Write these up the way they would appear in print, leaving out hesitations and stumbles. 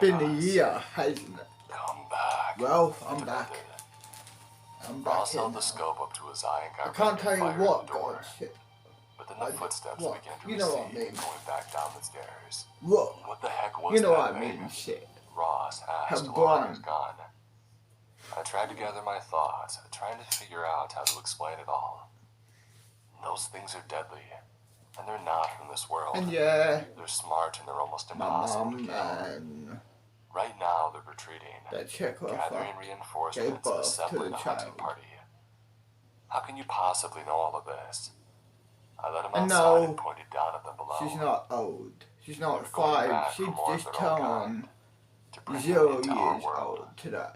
been a year, hasn't it? Come back. Well, I'm back. I'm back Ross here held now. the scope up to his eye and got I can't ready to tell you fire what, at the door. God, shit. But then the footsteps What? began to You know what I recede, mean. going back down the stairs. What? What the heck was You know that what I thing? mean, shit. Ross asked Have while he was gone. gone. I tried to gather my thoughts, trying to figure out how to explain it all. Those things are deadly, and they're not from this world. And yeah, They're smart and they're almost my impossible to mum kill. and Right now, they're retreating, that Czechoslovakia gathering gave reinforcements, birth to assembling the a hunting child. party. How can you possibly know all of this? I let him And outside no, and pointed down at them below. she's not old. She's not They're going 5. back She's for more of just their own turned kind, to bring them 0 into our years world. old today.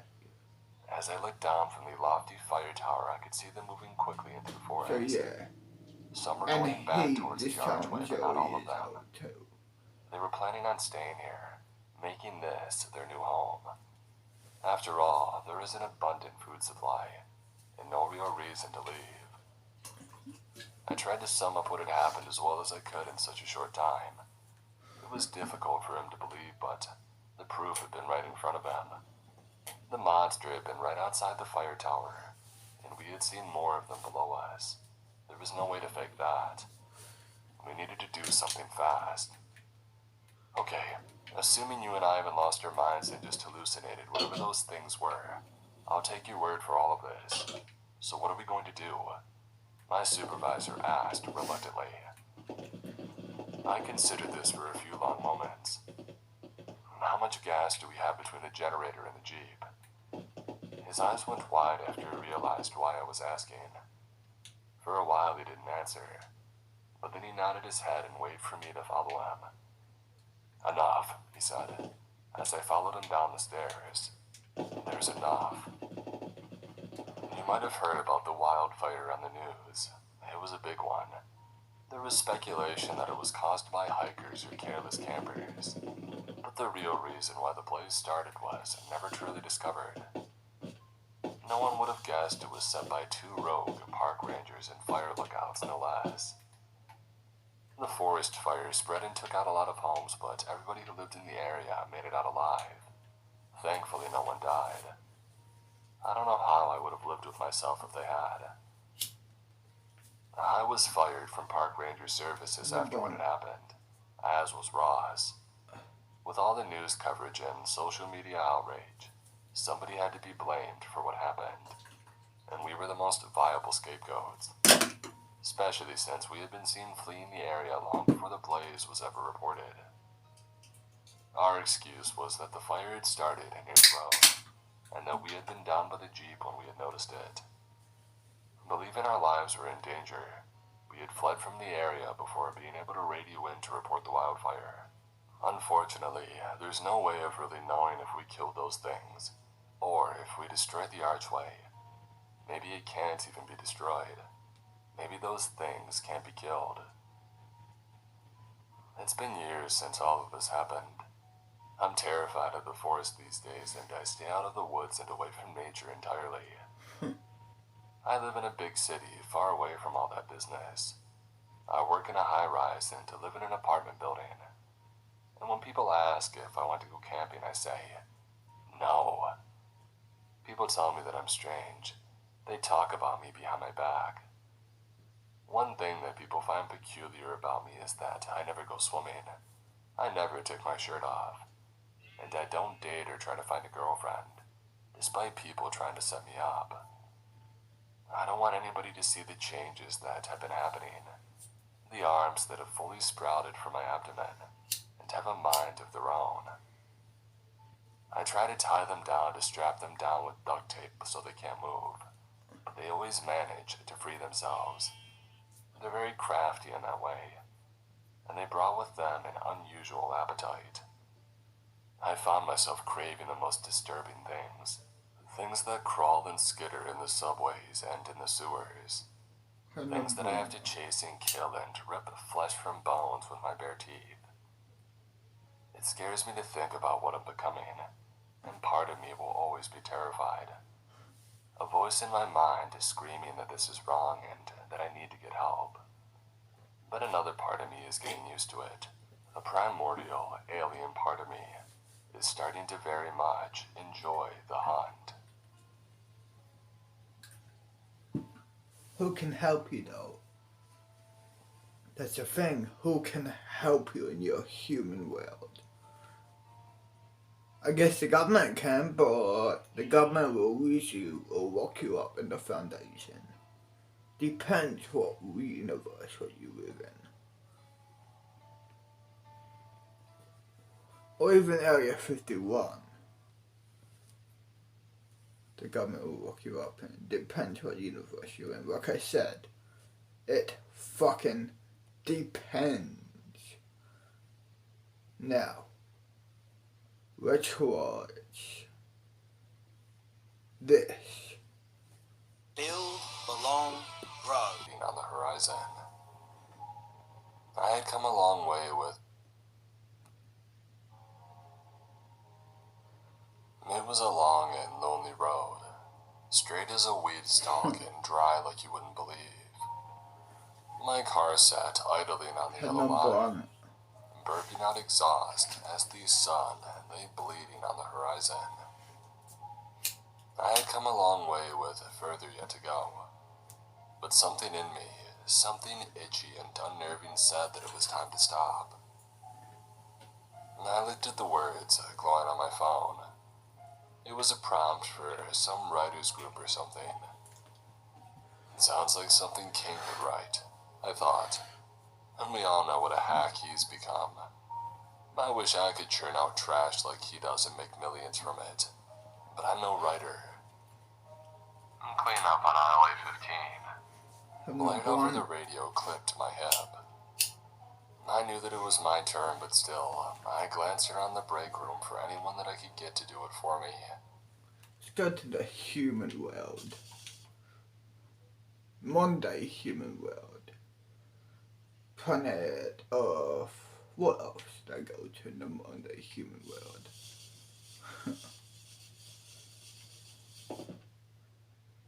As I looked down from the lofty fire tower, I could see them moving quickly into the forest. So yeah. Some were And going back he towards the just archway, turned but 0 not all of years them. old too. They were planning on staying here, making this their new home. After all, there is an abundant food supply, and no real reason to leave. I tried to sum up what had happened as well as I could in such a short time. It was difficult for him to believe, but the proof had been right in front of him. The monster had been right outside the fire tower, and we had seen more of them below us. There was no way to fake that. We needed to do something fast. Okay, assuming you and I haven't lost our minds and just hallucinated whatever those things were, I'll take your word for all of this. So what are we going to do? My supervisor asked reluctantly. I considered this for a few long moments. How much gas do we have between the generator and the Jeep? His eyes went wide after he realized why I was asking. For a while he didn't answer, but then he nodded his head and waved for me to follow him. Enough, he said, as I followed him down the stairs. There's enough. You might have heard about the wildfire on the news. It was a big one. There was speculation that it was caused by hikers or careless campers, but the real reason why the blaze started was never truly discovered. No one would have guessed it was set by 2 rogue park rangers and fire lookouts, no less. The forest fire spread and took out a lot of homes, but everybody who lived in the area made it out alive. Thankfully, no one died. I don't know how I would have lived with myself if they had. I was fired from Park Ranger Services after what had happened, as was Ross. With all the news coverage and social media outrage, somebody had to be blamed for what happened, and we were the most viable scapegoats, especially since we had been seen fleeing the area long before the blaze was ever reported. Our excuse was that the fire had started near the road, and that we had been down by the Jeep when we had noticed it. Believing our lives were in danger, we had fled from the area before being able to radio in to report the wildfire. Unfortunately, there's no way of really knowing if we killed those things, or if we destroyed the archway. Maybe it can't even be destroyed. Maybe those things can't be killed. It's been years since all of this happened. I'm terrified of the forest these days, and I stay out of the woods and away from nature entirely. I live in a big city, far away from all that business. I work in a high-rise and live in an apartment building. And when people ask if I want to go camping, I say, no. People tell me that I'm strange. They talk about me behind my back. One thing that people find peculiar about me is that I never go swimming. I never take my shirt off. And I don't date or try to find a girlfriend, despite people trying to set me up. I don't want anybody to see the changes that have been happening. The arms that have fully sprouted from my abdomen and have a mind of their own. I try to tie them down to strap them down with duct tape so they can't move, but they always manage to free themselves. They're very crafty in that way, and they brought with them an unusual appetite. I found myself craving the most disturbing things. Things that crawl and skitter in the subways and in the sewers. Things that I have to chase and kill and rip flesh from bones with my bare teeth. It scares me to think about what I'm becoming, and part of me will always be terrified. A voice in my mind is screaming that this is wrong and that I need to get help. But another part of me is getting used to it. A primordial, alien part of me is starting to very much enjoy the hunt. Who can help you though? That's the thing. Who can help you in your human world? I guess the government can, but the government will lose you or lock you up in the Foundation. Depends what universe what you live in. Or even Area 51. The government will lock you up, and it depends what universe you're in. Like I said, it fucking depends. Now, let's watch this. Build a long road. On the horizon. I had come a long way with. It was a long and lonely road, straight as a weed stalk and dry like you wouldn't believe. My car sat idling on the Had yellow no line, bond. burping out exhaust as the sun lay bleeding on the horizon. I had come a long way with further yet to go, but something in me, something itchy and unnerving said that it was time to stop. I looked at the words glowing on my phone. It was a prompt for some writers group or something. It sounds like something King would write, I thought. And we all know what a hack he's become. I wish I could churn out trash like he does and make millions from it. But I'm no writer. I'm cleaning up on aisle 15. Had The no light over bond. the radio clipped my hip. I knew that it was my turn, but still, I glanced around the break room for anyone that I could get to do it for me. Let's go to the human world. Monday human world. Planet Earth. What else did I go to in the Monday human world?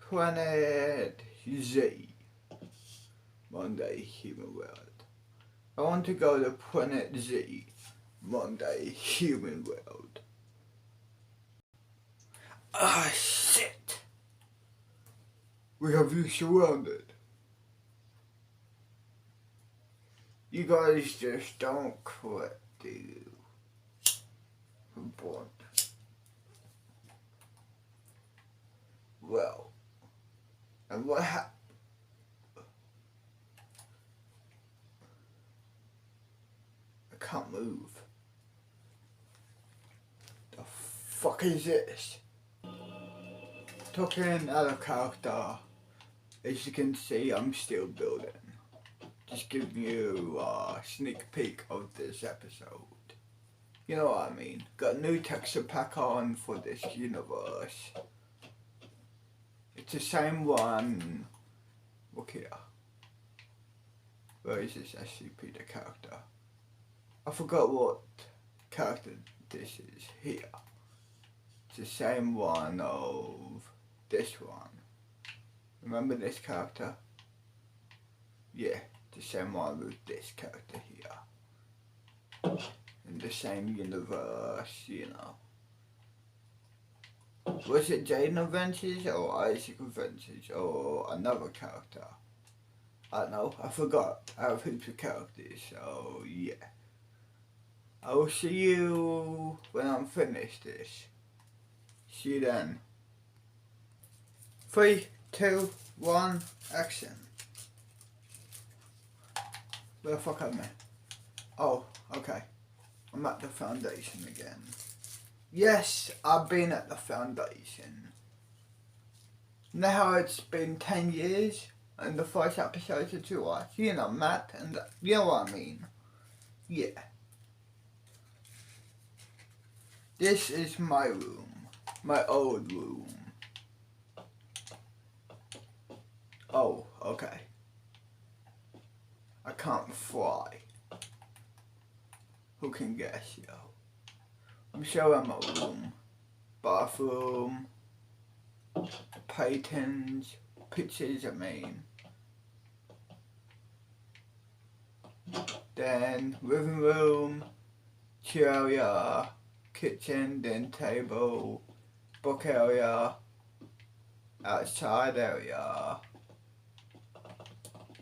Planet Z. Monday human world. I want to go to Planet Z. Monday human world. Ah, shit! We have you surrounded. You guys just don't quit, do you? But, well, and what happened? I can't move. The fuck is this? Talking out of character. As you can see, I'm still building. Just giving you a sneak peek of this episode. You know what I mean? Got new texture pack on for this universe. It's the same one. Look here. Where is this SCP, the character? I forgot what character this is here. It's the same one of this one. Remember this character? Yeah, the same one with this character here. In the same universe, you know. Was it Jaden Adventures or Isaac Adventures or another character? I don't know, I forgot. I have heaps of characters, so yeah. I will see you when I'm finished this. See you then. 3, 2, 1, action. Where the fuck am I? Oh, okay. I'm at the Foundation again. Yes, I've been at the Foundation. Now it's been 10 years and the first episode of to watch. You know, Matt, and you know what I mean. Yeah. This is my room. My old room. Oh, okay. I can't fly. Who can guess, yo? I'm showing my room. Bathroom. Paintings. Pictures, I mean. Then, living room. Chair area. kitchen, then table, book area, outside area,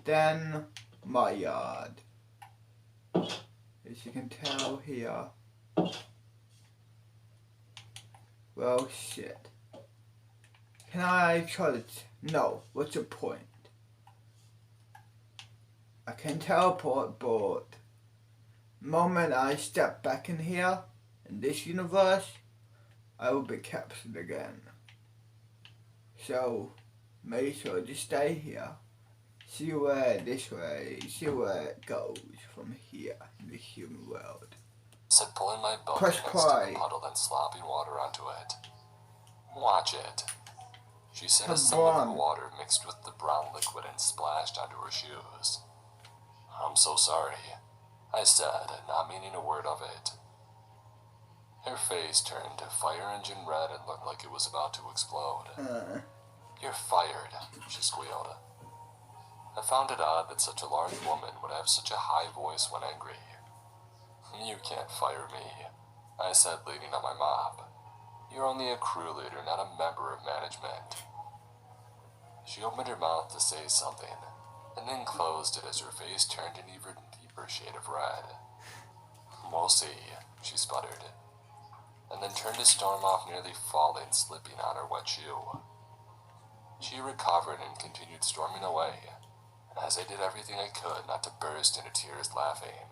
then my yard. As you can tell here. Well, shit. Can I try to... No, what's the point? I can teleport, but the moment I step back in here, in this universe, I will be captured again. So, make sure to stay here. See where this way, see where it goes from here in the human world. Said pulling my boat Press next to cry. the puddle and slopping water onto it. Watch it. She said as Come some of on. the water mixed with the brown liquid and splashed onto her shoes. I'm so sorry, I said, not meaning a word of it. Her face turned fire engine red and looked like it was about to explode. You're fired, she squealed. I found it odd that such a large woman would have such a high voice when angry. You can't fire me, I said, leaning on my mop. You're only a crew leader, not a member of management. She opened her mouth to say something, and then closed it as her face turned an even deeper shade of red. We'll see, she sputtered, and then turned to storm off, nearly falling, slipping on her wet shoe. She recovered and continued storming away, as I did everything I could not to burst into tears laughing.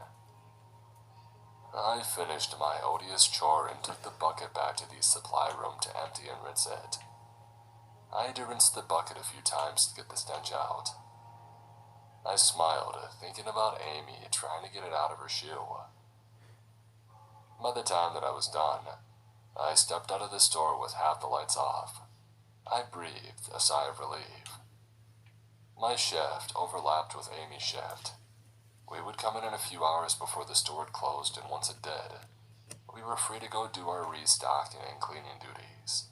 I finished my odious chore and took the bucket back to the supply room to empty and rinse it. I had to rinse the bucket a few times to get the stench out. I smiled, thinking about Amy trying to get it out of her shoe. By the time that I was done, I stepped out of the store with half the lights off. I breathed a sigh of relief. My shift overlapped with Amy's shift. We would come in a few hours before the store had closed, and once it did, we were free to go do our restocking and cleaning duties.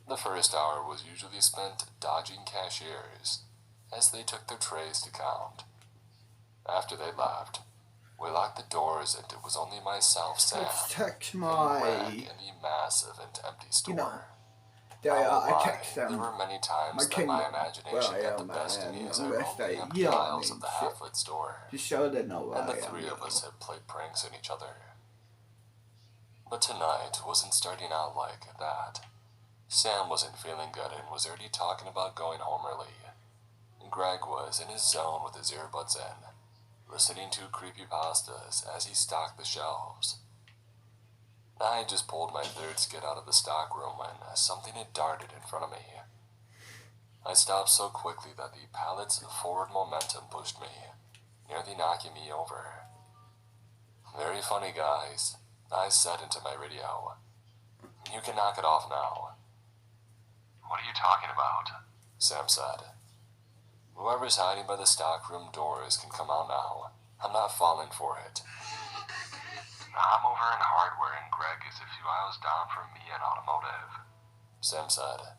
The first hour was usually spent dodging cashiers as they took their trays to count. After they left, we locked the doors and it was only myself, Sam, Let's text and my... Greg in the massive and empty store. You know, there I I'll text lie, them. there were many times My that kingdom. my imagination Well, got yeah, the best of me man, as I I'm roamed gonna the say, empty you know what I aisles mean, of the shit. half-lit store. Just so they know where And the I am, three of you us know. had played pranks on each other. But tonight wasn't starting out like that. Sam wasn't feeling good and was already talking about going home early. Greg was in his zone with his earbuds in, listening to creepypastas as he stocked the shelves. I just pulled my third skid out of the stock room when something had darted in front of me. I stopped so quickly that the pallet's forward momentum pushed me, nearly knocking me over. Very funny, guys, I said into my radio. You can knock it off now. What are you talking about? Sam said. Whoever's hiding by the stockroom doors can come out now. I'm not falling for it. I'm over in hardware and Greg is a few aisles down from me in automotive, Sam said.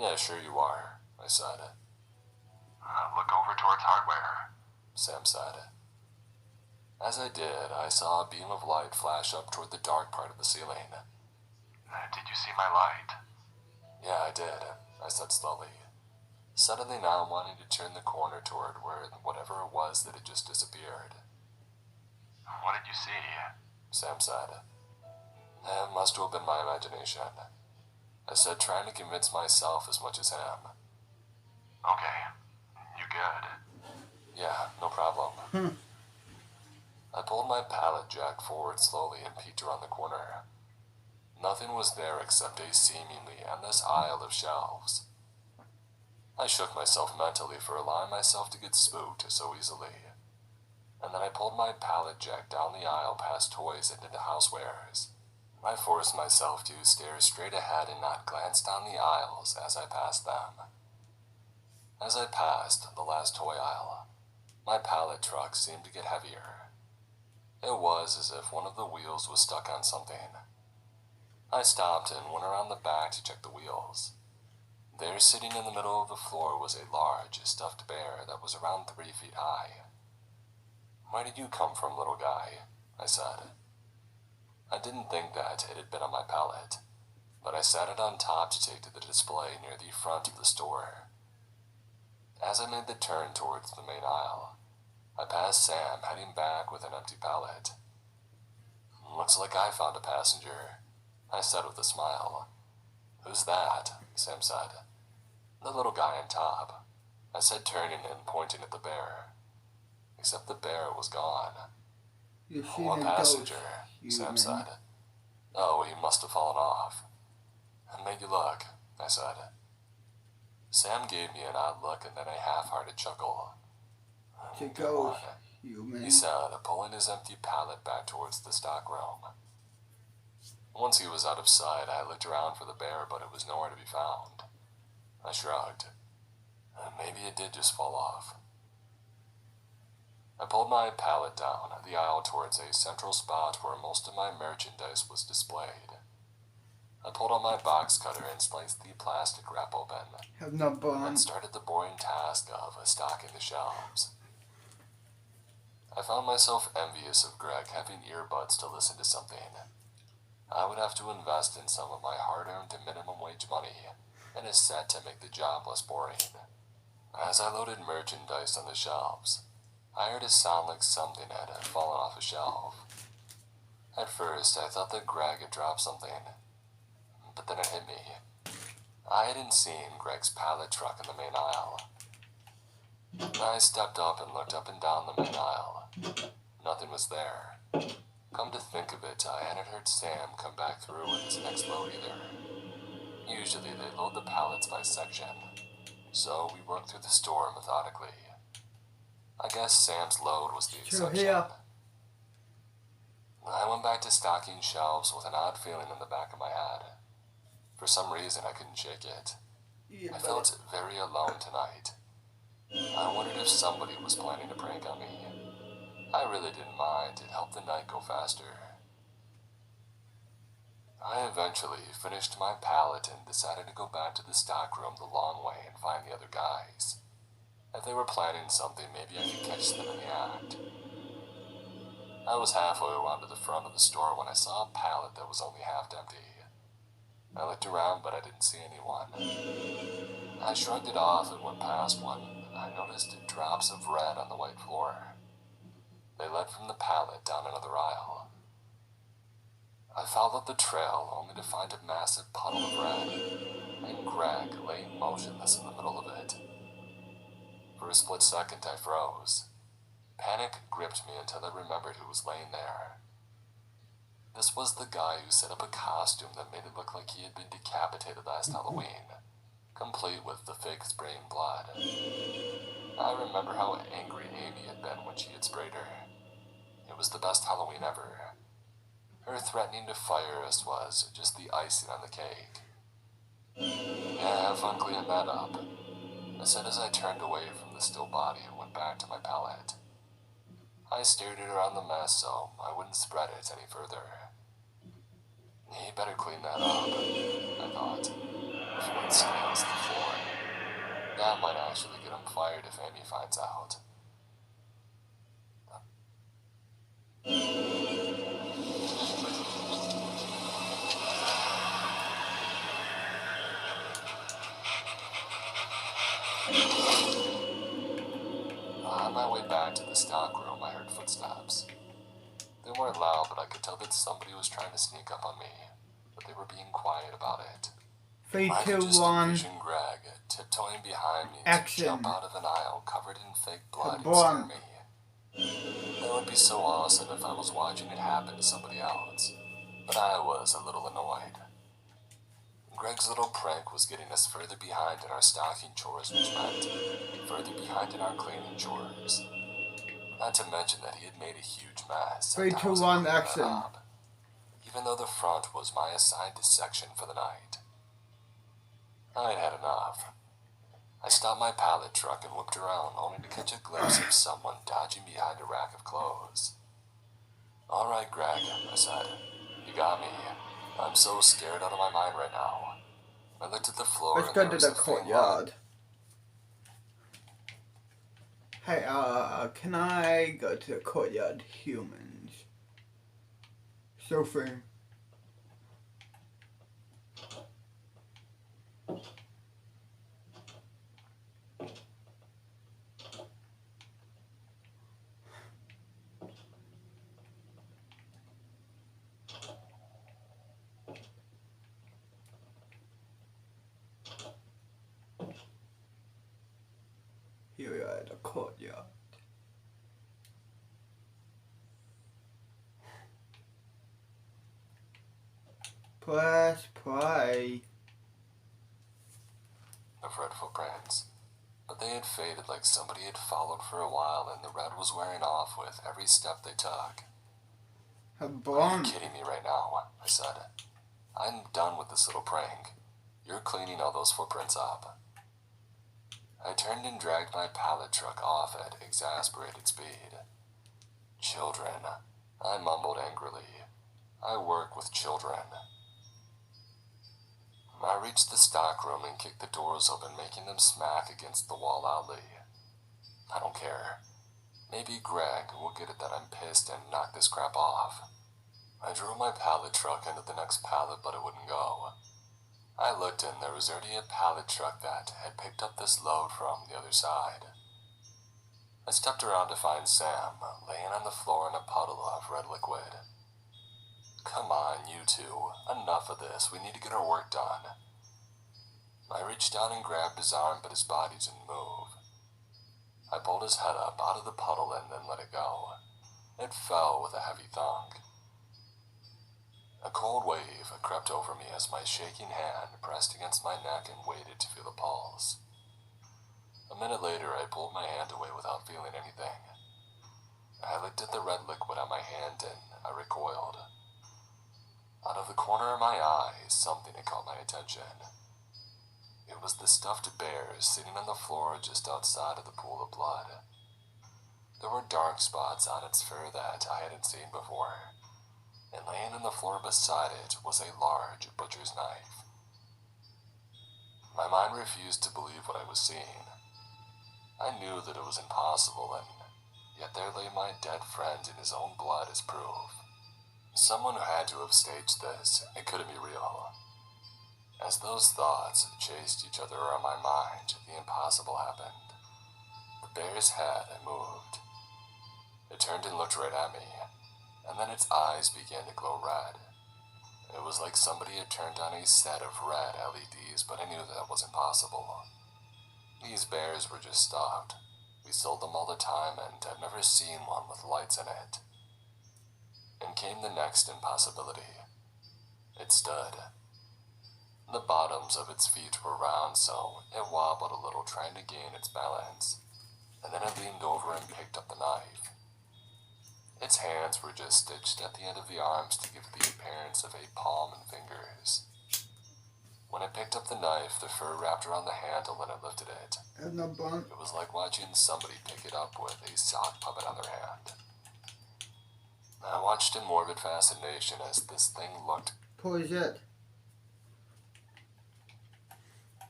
Yeah, sure you are, I said. Look over towards hardware, Sam said. As I did, I saw a beam of light flash up toward the dark part of the ceiling. Did you see my light? Yeah, I did, I said slowly, suddenly now wanting to turn the corner toward whatever it was that had just disappeared. What did you see? Sam said. It must have been my imagination, I said, trying to convince myself as much as him. Okay, you good? Yeah, no problem. I pulled my pallet jack forward slowly and peeked around the corner. Nothing was there except a seemingly endless aisle of shelves. I shook myself mentally for allowing myself to get spooked so easily, and then I pulled my pallet jack down the aisle past toys and into housewares. I forced myself to stare straight ahead and not glance down the aisles as I passed them. As I passed the last toy aisle, my pallet truck seemed to get heavier. It was as if one of the wheels was stuck on something. I stopped and went around the back to check the wheels. There, sitting in the middle of the floor, was a large, stuffed bear that was around 3 feet high. Where did you come from, little guy? I said. I didn't think that it had been on my pallet, but I sat it on top to take to the display near the front of the store. As I made the turn towards the main aisle, I passed Sam heading back with an empty pallet. "Looks like I found a passenger," I said with a smile. "Who's that?" Sam said. "The little guy on top," I said, turning and pointing at the bear. Except the bear was gone. You've seen "One a ghost, passenger," Sam human. said. "Oh, he must have fallen off." "Make you look," I said. Sam gave me an odd look and then a half-hearted chuckle. It's a "Good ghost, one," human. he said, pulling his empty pallet back towards the stockroom. Once he was out of sight, I looked around for the bear, but it was nowhere to be found. I shrugged. Maybe it did just fall off. I pulled my pallet down the aisle towards a central spot where most of my merchandise was displayed. I pulled out my box cutter and sliced the plastic wrap open, Have not and burned. started the boring task of stocking the shelves. I found myself envious of Greg having earbuds to listen to something. I would have to invest in some of my hard-earned minimum wage money and a set to make the job less boring. As I loaded merchandise on the shelves, I heard a sound like something had fallen off a shelf. At first, I thought that Greg had dropped something, but then it hit me. I hadn't seen Greg's pallet truck in the main aisle. I stepped up and looked up and down the main aisle. Nothing was there. Come to think of it, I hadn't heard Sam come back through with his next load either. Usually they load the pallets by section, so we worked through the store methodically. I guess Sam's load was the So exception. here. I went back to stocking shelves with an odd feeling in the back of my head. For some reason, I couldn't shake it. Yeah, I but felt very alone tonight. I wondered if somebody was planning a prank on me. I really didn't mind. It helped the night go faster. I eventually finished my pallet and decided to go back to the stockroom the long way and find the other guys. If they were planning something, maybe I could catch them in the act. I was halfway around to the front of the store when I saw a pallet that was only half empty. I looked around, but I didn't see anyone. I shrugged it off and went past one. I noticed drops of red on the white floor. They led from the pallet down another aisle. I followed the trail only to find a massive puddle of red, and Greg laying motionless in the middle of it. For a split second, I froze. Panic gripped me until I remembered who was laying there. This was the guy who set up a costume that made it look like he had been decapitated last Halloween, complete with the fake spraying blood. I remember how angry Amy had been when she had sprayed her. It was the best Halloween ever. Her threatening to fire us was just the icing on the cake. "Yeah, have fun cleaning that up," I said as I turned away from the still body and went back to my pallet. I steered it around the mess so I wouldn't spread it any further. He better clean that up, I thought, before it scales the floor. That might actually get him fired if Amy finds out. On my way back to the stockroom, I heard footsteps. They weren't loud, but I could tell that somebody was trying to sneak up on me, but they were being quiet about it. 3, I 2, could just 1. envision Greg tiptoeing behind me Action. to jump out of an aisle covered in fake blood and Kablam. scare me. That would be so awesome if I was watching it happen to somebody else, but I was a little annoyed. Greg's little prank was getting us further behind in our stocking chores, which meant further behind in our cleaning chores. Not to mention that he had made a huge mess. 3, and I 2, wasn't 1, cleaning that action. up, even though the front was my assigned section for the night. I'd had enough. I stopped my pallet truck and whipped around, only to catch a glimpse of someone dodging behind a rack of clothes. "All right, Greg," I said. "You got me. I'm so scared out of my mind right now." I looked at the floor Let's and go there to was the a thin line. courtyard. Hey, can I go to the courtyard, humans? Sophie, the courtyard. Press play. Of red footprints. But they had faded like somebody had followed for a while and the red was wearing off with every step they took. A Are you bomb. kidding me right now? I said. I'm done with this little prank. You're cleaning all those footprints up. I turned and dragged my pallet truck off at exasperated speed. Children, I mumbled angrily. I work with children. I reached the stockroom and kicked the doors open, making them smack against the wall loudly. I don't care. Maybe Greg will get it that I'm pissed and knock this crap off. I drove my pallet truck into the next pallet, but it wouldn't go. I looked and there was already a pallet truck that had picked up this load from the other side. I stepped around to find Sam, laying on the floor in a puddle of red liquid. Come on, you two. Enough of this. We need to get our work done. I reached down and grabbed his arm, but his body didn't move. I pulled his head up out of the puddle and then let it go. It fell with a heavy thunk. A cold wave crept over me as my shaking hand pressed against my neck and waited to feel the pulse. A minute later, I pulled my hand away without feeling anything. I looked at the red liquid on my hand and I recoiled. Out of the corner of my eye, something had caught my attention. It was the stuffed bear sitting on the floor just outside of the pool of blood. There were dark spots on its fur that I hadn't seen before, and laying on the floor beside it was a large butcher's knife. My mind refused to believe what I was seeing. I knew that it was impossible, and yet there lay my dead friend in his own blood as proof. Someone who had to have staged this. It couldn't be real. As those thoughts chased each other around my mind, the impossible happened. The bear's head moved. It turned and looked right at me, and then its eyes began to glow red. It was like somebody had turned on a set of red LEDs, but I knew that wasn't possible. These bears were just stuffed. We sold them all the time, and I've never seen one with lights in it. And came the next impossibility. It stood. The bottoms of its feet were round, so it wobbled a little, trying to gain its balance, and then it leaned over and picked up the knife. Its hands were just stitched at the end of the arms to give the appearance of a palm and fingers. When it picked up the knife, the fur wrapped around the handle and it lifted it. And a bomb. It was like watching somebody pick it up with a sock puppet on their hand. I watched in morbid fascination as this thing looked. Pause it.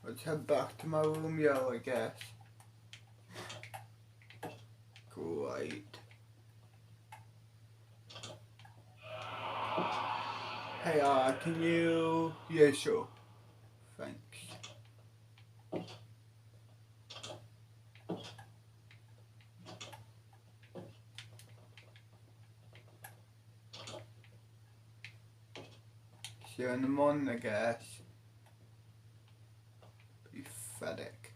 Let's head back to my room, yo, I guess. Great. Hey, can you... Yeah, sure. Thanks. See you in the morning, I guess. Pathetic.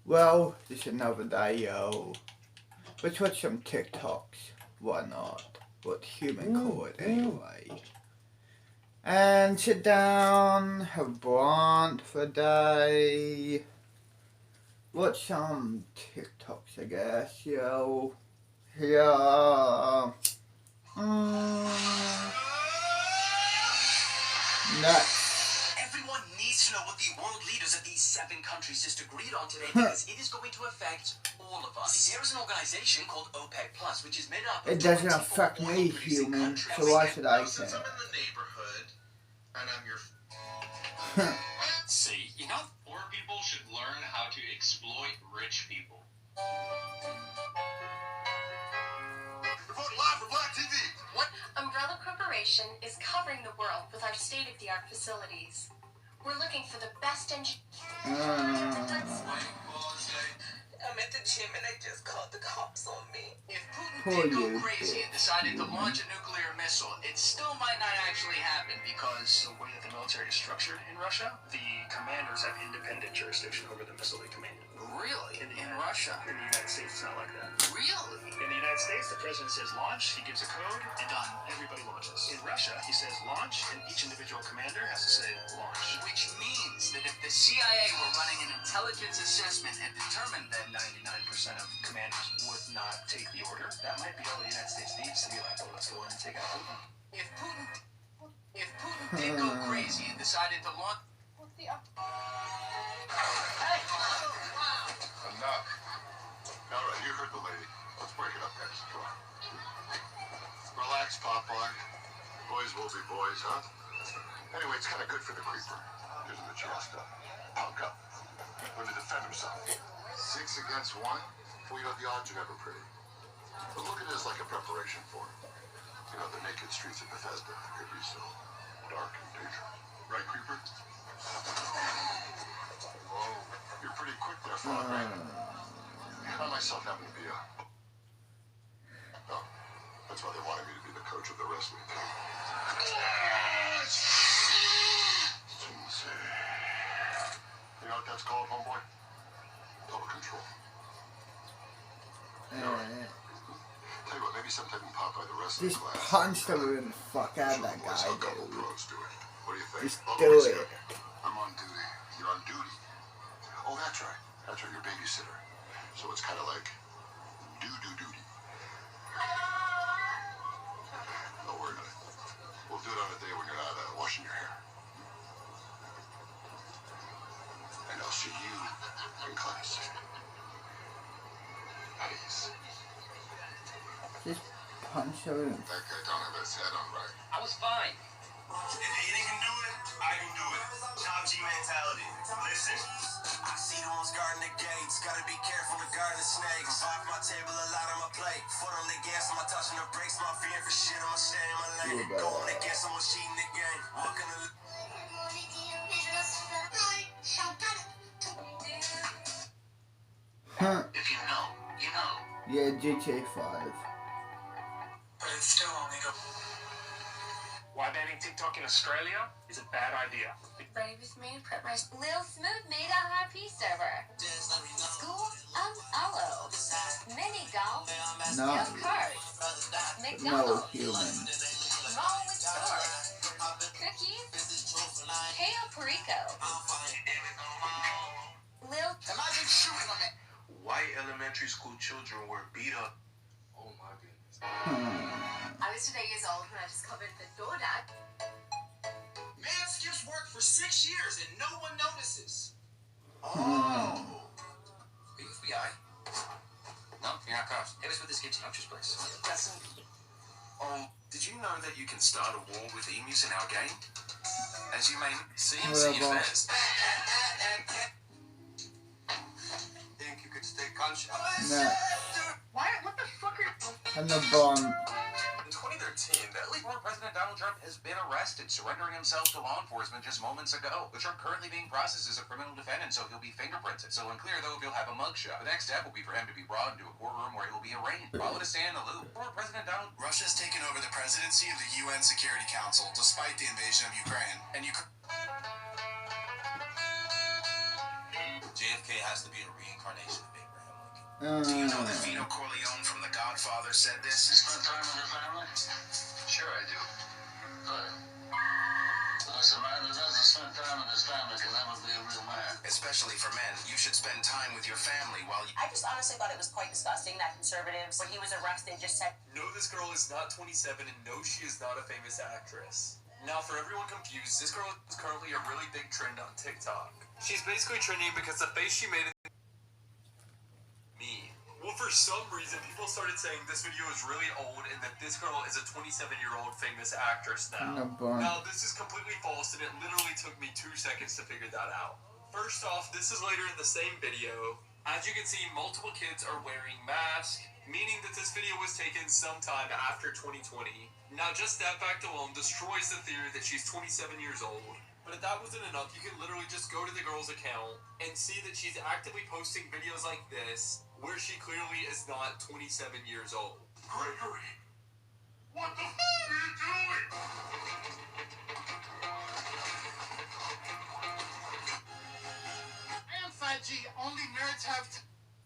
Well, it's another day, yo. Let's watch some TikToks. Why not? What human call it anyway. And sit down, have brunch for a day. Watch some TikToks, I guess, yo. Yeah. Nuts. Everyone needs to know what the world leaders of these 7 countries just agreed on today because it is going to affect all of us. There is an organization called OPEC Plus, which is made up of It doesn't 24 affect me, oil-producing human, countries. so why should I Since care? I'm in the neighborhood, and I'm your... See, you know, poor people should learn how to exploit rich people. Reporting live for Black TV. What? Umbrella Corporation is covering the world with our state-of-the-art facilities. We're looking for the best engineers. I'm at the gym and they just called the cops on me. If Putin Poor did go you, crazy and decided to launch a nuclear missile. It still might not actually happen because the way that the military is structured in Russia, the commanders have independent jurisdiction over the missile they command. Really? In Russia? In the United States, it's not like that. Really? In the United States, the president says launch, he gives a code, and done. Everybody launches. In Russia, he says launch, and each individual commander has to say launch. Which means that if the CIA were running an intelligence assessment and determined that 99% of commanders would not take the order, that might be all the United States needs to be like, oh, let's go in and take out Putin. If Putin did go crazy and decided to launch... Enough. All right, you heard the lady. Let's break it up, guys. Come on. Relax, Popeye. Boys will be boys, huh? Anyway, it's kind of good for the creeper. Gives him a chance to punk up. When to defend himself. 6 against 1? Well, you know, the odds are never pretty. But look at it as like a preparation for it. You know, the naked streets of Bethesda could be so dark and dangerous. Right, creeper? Whoa. You're pretty quick there, Frog, right? I myself happen to be a... Oh, that's why they wanted me to be the coach of the wrestling team. You know what that's called, homeboy? Total control. Tell you what, maybe sometime we can pop by the wrestling Just class. punch the living fuck out of that guy, A couple dude. pros do it. What do you think? Just Oh, do let's it. go. I'm on duty. You're on duty. Oh, that's right. That's right. You're babysitter. So it's kind of like duty. Don't worry about it. We'll do it on a day when you're not washing your hair. And I'll see you in class. Peace. Just punch the living. That guy don't have his head on right. I was fine. If Aiden can do it, I can do it. Top G mentality. Listen. I see the ones guarding the gates. Gotta be careful to guard the snakes. Off my table, a lot on my plate. Foot on the gas, I'm touching the brakes. My fear for shit, I'ma stay in my lane. Going against someone cheating the game. Walking the... Huh. If you know, you know. Yeah, GTA 5. But it's still only go... Why banning TikTok in Australia is a bad idea. Ready with me to prep my Lil Smooth made a IP server. School Aloe. Mini golf. No. Go kart. No McDonald's. human. Mall with stores. Cookies. Kale Perico. Lil Imagine shooting on that. White elementary school children were beat up. Oh my goodness. I was today years old when I discovered the DoorDash. Man skips work for 6 years and no one notices. Oh. Are you FBI? No, you're not cops. It was with this kid Hunter's place. That's Did you know that you can start a war with emus in our game? As you may see in Whatever. CFS. Think you could stay conscious? No. What the fuck are... And the bomb. In 2013, the elite former President Donald Trump has been arrested, surrendering himself to law enforcement just moments ago. The Trump currently being processed as a criminal defendant, so he'll be fingerprinted. So unclear, though, if he'll have a mugshot. The next step will be for him to be brought into a courtroom where he'll be arraigned. Follow to stay in the loop. Former President Donald... Russia's taken over the presidency of the UN Security Council despite the invasion of Ukraine. And JFK has to be a reincarnation of Abraham Lincoln. Do you know that Vito Corleone from The Godfather said this? You spend time with your family? Sure I do. Good. That's a man that doesn't spend time with his family can never be a real man. Especially for men. You should spend time with your family while you... I just honestly thought it was quite disgusting that conservatives, when he was arrested, just said, No, this girl is not 27, and no, she is not a famous actress. Now, for everyone confused, this girl is currently a really big trend on TikTok. She's basically trending because the face she made in me. Well, for some reason, people started saying this video is really old and that this girl is a 27-year-old famous actress now. Now, this is completely false, and it literally took me 2 seconds to figure that out. First off, this is later in the same video. As you can see, multiple kids are wearing masks, meaning that this video was taken sometime after 2020. Now, just that fact alone destroys the theory that she's 27 years old. But if that wasn't enough, you can literally just go to the girl's account and see that she's actively posting videos like this, where she clearly is not 27 years old. Gregory. What the f*** are you doing? And 5G, only nerds have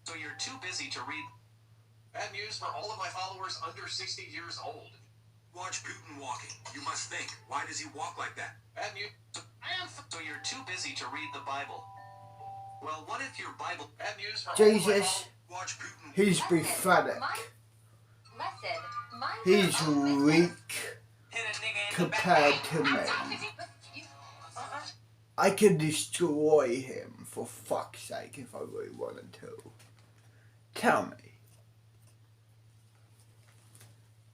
so you're too busy to read. Bad news for all of my followers under 60 years old. Watch Putin walking. You must think, why does he walk like that? Bad news. So you're too busy to read the Bible. Well, what if your Bible... Bad news for Jesus, Watch Putin. he's pathetic. Lesson. He's weak compared to me. I could destroy him, for fuck's sake, if I really wanted to. Tell me.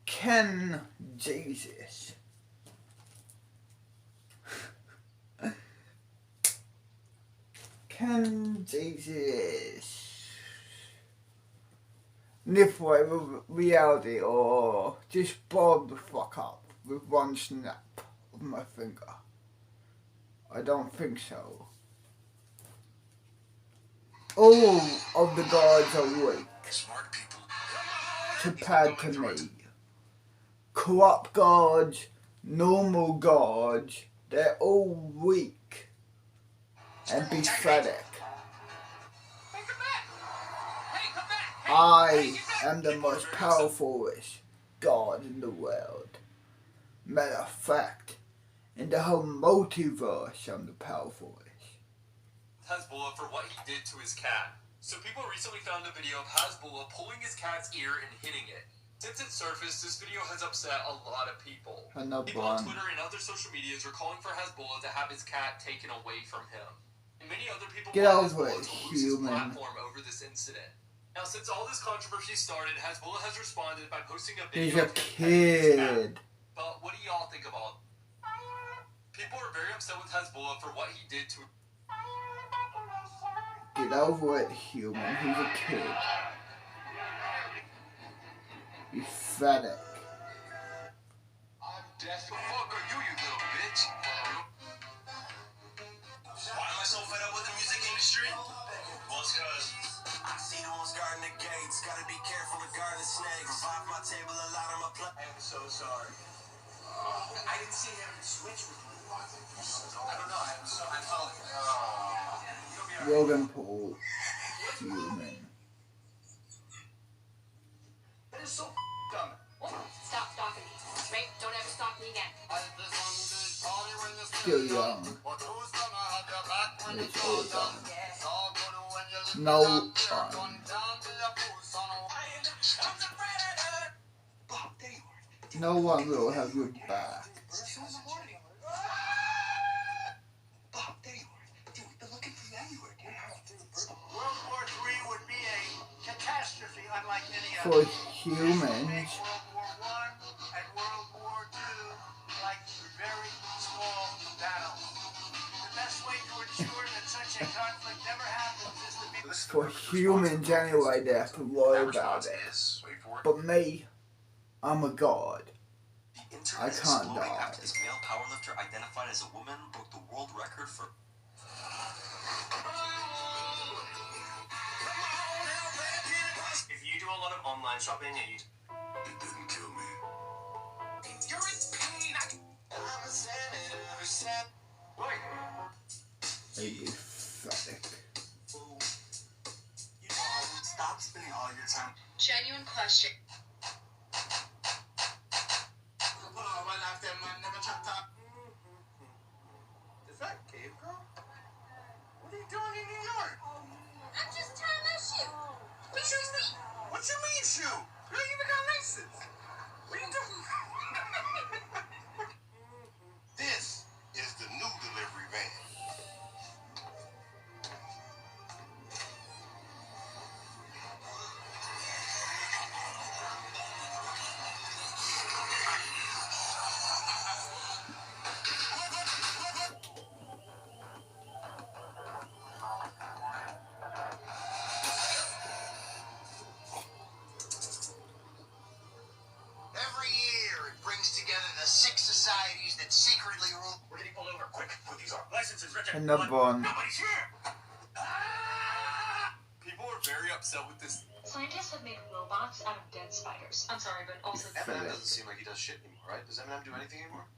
Can Jesus manipulate reality or just blow the fuck up with one snap of my finger? I don't think so. All of the gods are weak Smart people. compared to me. Corrupt gods, normal gods, they're all weak and pathetic. I am the most powerful god in the world. Matter of fact, in the whole multiverse, I'm the powerful. Hezbollah for what he did to his cat. So people recently found a video of Hezbollah pulling his cat's ear and hitting it. Since it surfaced, this video has upset a lot of people. People on Twitter and other social medias are calling for Hezbollah to have his cat taken away from him. And many other people want Hezbollah to lose his platform over this incident. Now, since all this controversy started, Hezbollah has responded by posting a video He's a kid. But what do y'all think about it? People are very upset with Hezbollah for what he did to... Get over it, human. He's a kid. Pathetic. I'm desperate. Fuck are you little bitch? Why am I so fed up with the music industry? Well, it's cause I see the ones guarding the gates. Gotta be careful to guard the snakes. Revive my table, a lot of my play. I'm so sorry. I didn't see him switch with me. I don't know. I felt Logan Paul. Human. That is so dumb. Stop stalking me. Right? Don't ever stalk me again. Still young. It's all done. No fun. No one will have your back. World War III would be a catastrophe unlike any For other. humans, World War I and World War II like very small battles. The best way to ensure that such a conflict never happens is to be... for humans anyway, they have to worry about it. But me, I'm a god. I can't die. After this male powerlifter identified as a woman broke the world record for... If you do a lot of online shopping and you... It didn't kill me. You're in pain! I'm a senator. Wait. Pathetic. You know, I would stop spending all your time... Genuine question. Is that Cave Girl? What are you doing in New York? I'm just tying my shoe. What you mean shoe? You ain't even got laces. What are you doing? This is the new delivery van. Every year, it brings together the 6 societies that secretly rule. We're getting pulled over. Quick, put these on. Licenses, Richard. Another one. Nobody's here. People are very upset with this. Scientists have made robots out of dead spiders. I'm sorry, but also... Eminem doesn't seem like he does shit anymore, right? Does Eminem do anything anymore?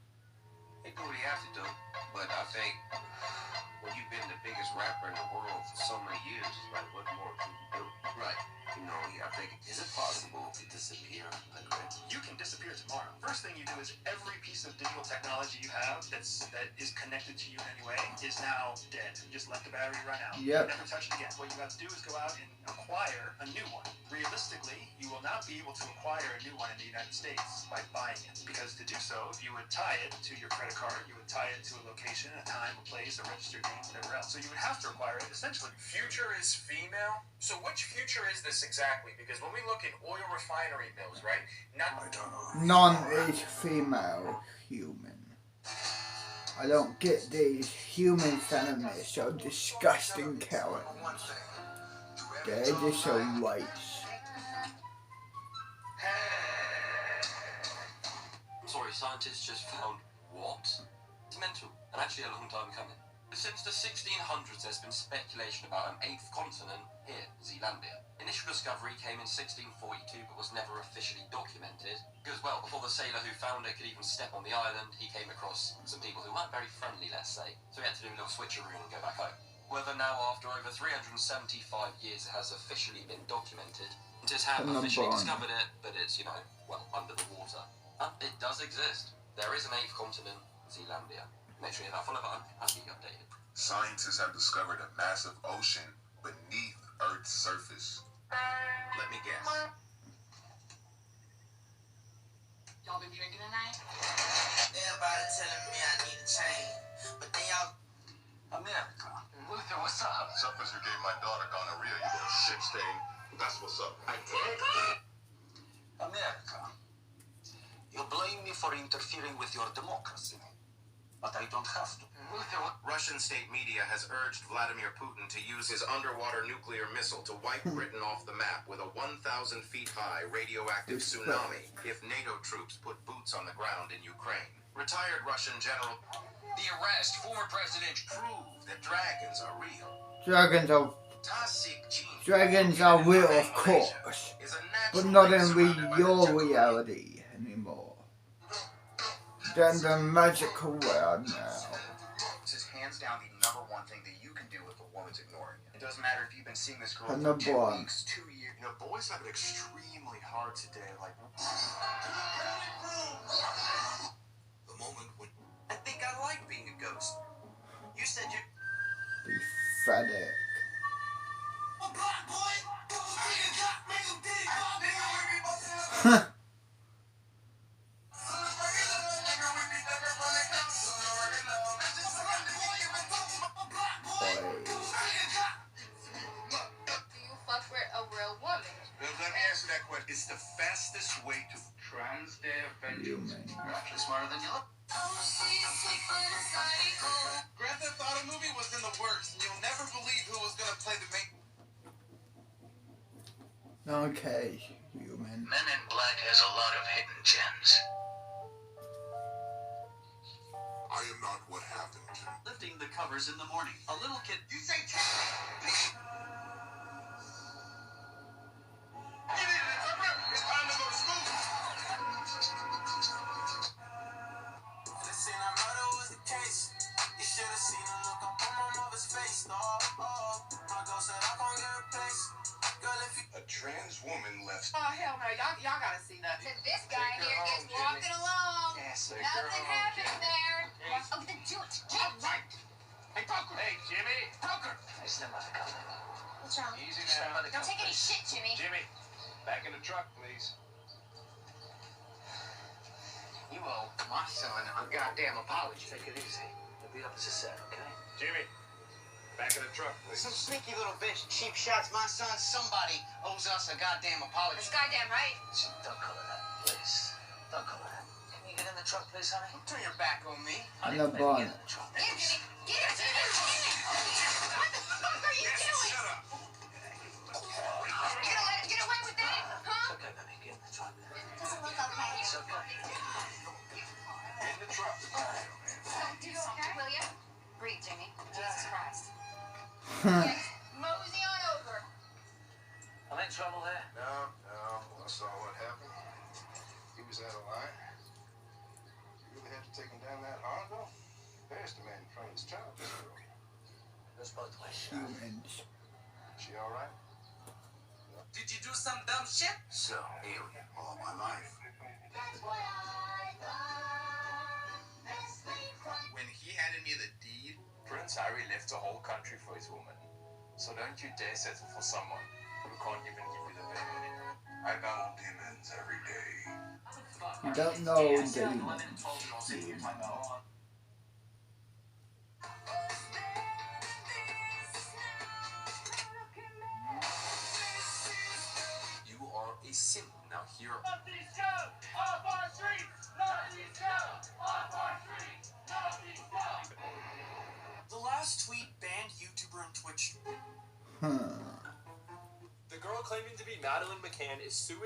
He do what he has to do, but I think when you've been the biggest rapper in the world for so many years, it's like, what more can you do? Right. You know, I think, is it possible to disappear like that? You can disappear tomorrow. First thing you do is every piece of digital technology you have that is connected to you in any way is now dead. You just let the battery run out. Yep. Never touch it again. What you have to do is go out and acquire a new one. Realistically, you will not be able to acquire a new one in the United States by buying it, because to do so, you would tie it to your credit card, you would tie it to a location, a time, a place, a registered name, whatever else. So you would have to acquire it essentially. Future is female? So which future is this exactly? Because when we look at oil refinery mills, right? None is female human. I don't get these human feminists so disgusting Karens. They're just a race. Sorry, scientists just found what? It's mental, and actually a long time coming. Since the 1600s, there's been speculation about an 8th continent here, Zealandia. Initial discovery came in 1642, but was never officially documented. Because, well, before the sailor who found it could even step on the island, he came across some people who weren't very friendly, let's say. So he had to do a little switcheroo and go back home. Whether now, after over 375 years, it has officially been documented. Scientists have officially discovered it, but it's, you know, well, under the water. It does exist. There is an 8th continent, Zealandia. Make sure you hit that follow button and be updated. Scientists have discovered a massive ocean beneath Earth's surface. Let me guess. Y'all been drinking tonight? Everybody telling me I need a change, but they all... America. Luther, what's up? What's up is you gave my daughter gonorrhea, you little shit stain. That's what's up. I did. America. You blame me for interfering with your democracy, but I don't have to. Russian state media has urged Vladimir Putin to use his underwater nuclear missile to wipe Britain off the map with a 1,000 feet high radioactive tsunami if NATO troops put boots on the ground in Ukraine. Retired Russian general... The arrest, former president, prove that dragons are real. Dragons are real, of course, but not in your reality anymore. They're in the magical world now. This is hands down the #1 thing that you can do if a woman's ignoring you. It doesn't matter if you've been seeing this girl for 2 weeks, 2 years. You know, boys have it extremely hard today. Like, The moment when... I think I like being a ghost. You said you... Pathetic. It's the fastest way to trans their vengeance. you're actually smarter than you look. Grand Theft Auto movie was in the works, and you'll never believe who was gonna play the main. Okay, human. Men in Black has a lot of hidden gems. I am not what happened. Lifting the covers in the morning. A little kid. You say It's time to go to school. Listen, I know that was the case. You should have seen the look up on my mother's face. My girl said I can't get replaced. Girl, if you... A trans woman left. Oh, hell no. Y'all gotta see that. This guy here just walking along. Yes, Nothing happened there. Oh, then do it. Get right. Hey, Poker. Hey, Jimmy. Poker. Hey, stand by the car. What's wrong? Easy now. Don't take any shit, Jimmy. Jimmy, back in the truck, please. You owe my son a goddamn apology. Take it easy. It'll be up as a set, okay? Jimmy, back in the truck, please. Some sneaky little bitch cheap shots my son. Somebody owes us a goddamn apology. That's goddamn right. Don't color that, please. Don't color that. Can you get in the truck, please, honey? Don't turn your back on me. I'm not born. Get Jimmy. Get it, Jimmy. What the fuck are you doing? Shut up. You're gonna let him get away with that, huh? Okay, baby, get in the truck. Doesn't look okay. It's okay. In the truck. Don't do something, will you? Breathe, Jimmy. Jesus Christ. Yes, mosey on over. I'm in trouble there? No, I saw what happened. He was out of line. You really had to take him down that hard, though? There's the man in front of his child, this girl. Goes both ways, Sheriff. Humans. She all right? Did you do some dumb shit? So, alien all my life. When he handed me the deed, Prince Harry left the whole country for his woman. So don't you dare settle for someone who can't even give you the baby. I battle demons every day. You don't know demons. You are a simp. Now here. The last tweet banned YouTuber and Twitch. Huh. The girl claiming to be Madeleine McCann is suing